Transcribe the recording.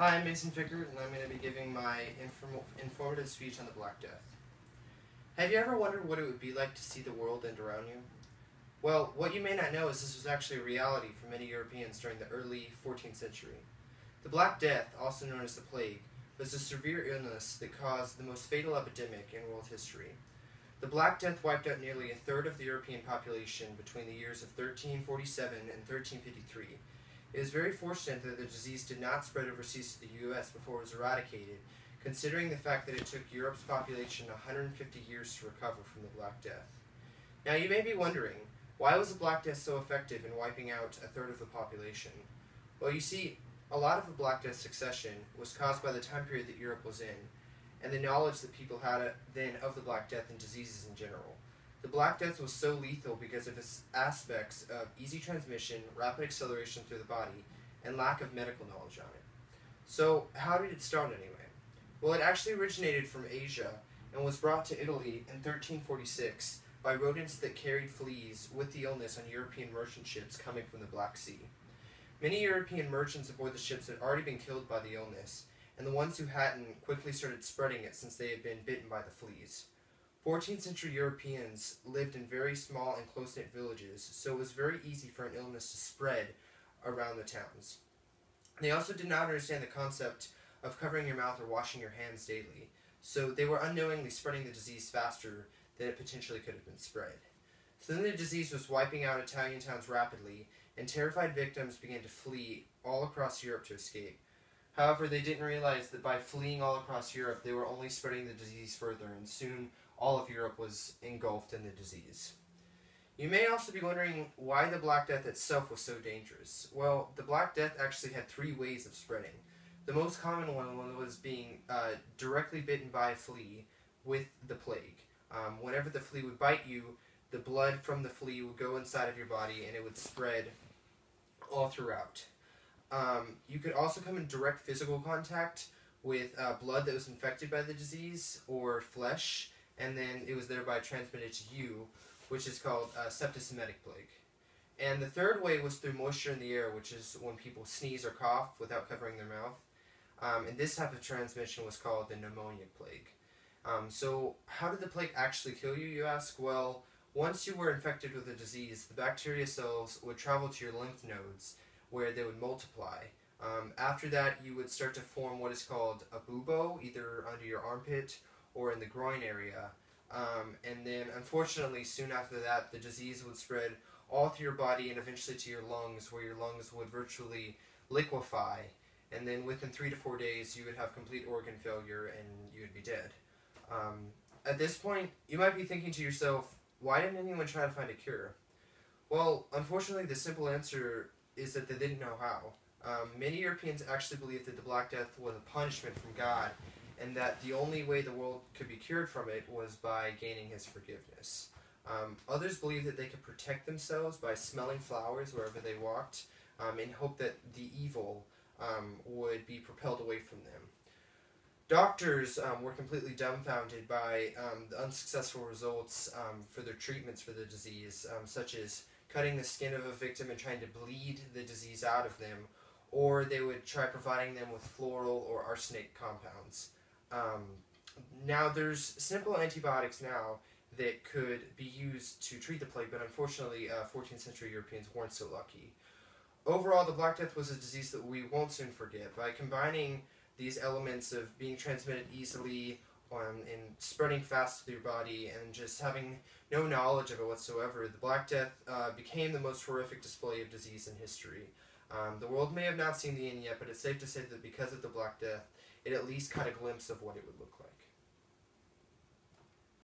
Hi, I'm Mason Fickert, and I'm going to be giving my informative speech on the Black Death. Have you ever wondered what it would be like to see the world end around you? Well, what you may not know is this was actually a reality for many Europeans during the early 14th century. The Black Death, also known as the Plague, was a severe illness that caused the most fatal epidemic in world history. The Black Death wiped out nearly a third of the European population between the years of 1347 and 1353. It is very fortunate that the disease did not spread overseas to the U.S. before it was eradicated, considering the fact that it took Europe's population 150 years to recover from the Black Death. Now you may be wondering, why was the Black Death so effective in wiping out a third of the population? Well, you see, a lot of the Black Death succession was caused by the time period that Europe was in, and the knowledge that people had then of the Black Death and diseases in general. The Black Death was so lethal because of its aspects of easy transmission, rapid acceleration through the body, and lack of medical knowledge on it. So, how did it start anyway? Well, it actually originated from Asia and was brought to Italy in 1346 by rodents that carried fleas with the illness on European merchant ships coming from the Black Sea. Many European merchants aboard the ships had already been killed by the illness, and the ones who hadn't quickly started spreading it since they had been bitten by the fleas. 14th century Europeans lived in very small and close-knit villages, so it was very easy for an illness to spread around the towns. They also did not understand the concept of covering your mouth or washing your hands daily, so they were unknowingly spreading the disease faster than it potentially could have been spread. So then the disease was wiping out Italian towns rapidly, and terrified victims began to flee all across Europe to escape. However, they didn't realize that by fleeing all across Europe, they were only spreading the disease further, and soon all of Europe was engulfed in the disease. You may also be wondering why the Black Death itself was so dangerous. Well, the Black Death actually had three ways of spreading. The most common one was being directly bitten by a flea with the plague. Whenever the flea would bite you, the blood from the flea would go inside of your body and it would spread all throughout. You could also come in direct physical contact with blood that was infected by the disease or flesh, and then it was thereby transmitted to you, which is called septicemic plague. And the third way was through moisture in the air, which is when people sneeze or cough without covering their mouth. And this type of transmission was called the pneumonic plague. So how did the plague actually kill you, you ask? Well, once you were infected with the disease, the bacteria cells would travel to your lymph nodes, where they would multiply. After that, you would start to form what is called a bubo, either under your armpit or in the groin area. And then, unfortunately, soon after that, the disease would spread all through your body and eventually to your lungs, where your lungs would virtually liquefy. And then within 3 to 4 days, you would have complete organ failure and you would be dead. At this point, you might be thinking to yourself, why didn't anyone try to find a cure? Well, unfortunately, the simple answer is that they didn't know how. Many Europeans actually believed that the Black Death was a punishment from God, and that the only way the world could be cured from it was by gaining His forgiveness. Others believed that they could protect themselves by smelling flowers wherever they walked, in hope that the evil would be propelled away from them. Doctors were completely dumbfounded by the unsuccessful results for their treatments for the disease, such as cutting the skin of a victim and trying to bleed the disease out of them, or they would try providing them with floral or arsenic compounds. Now, there's simple antibiotics now that could be used to treat the plague, but unfortunately, 14th century Europeans weren't so lucky. Overall, the Black Death was a disease that we won't soon forget. By combining these elements of being transmitted easily and spreading fast through your body and just having no knowledge of it whatsoever, the Black Death became the most horrific display of disease in history. The world may have not seen the end yet, but it's safe to say that because of the Black Death, it at least caught a glimpse of what it would look like.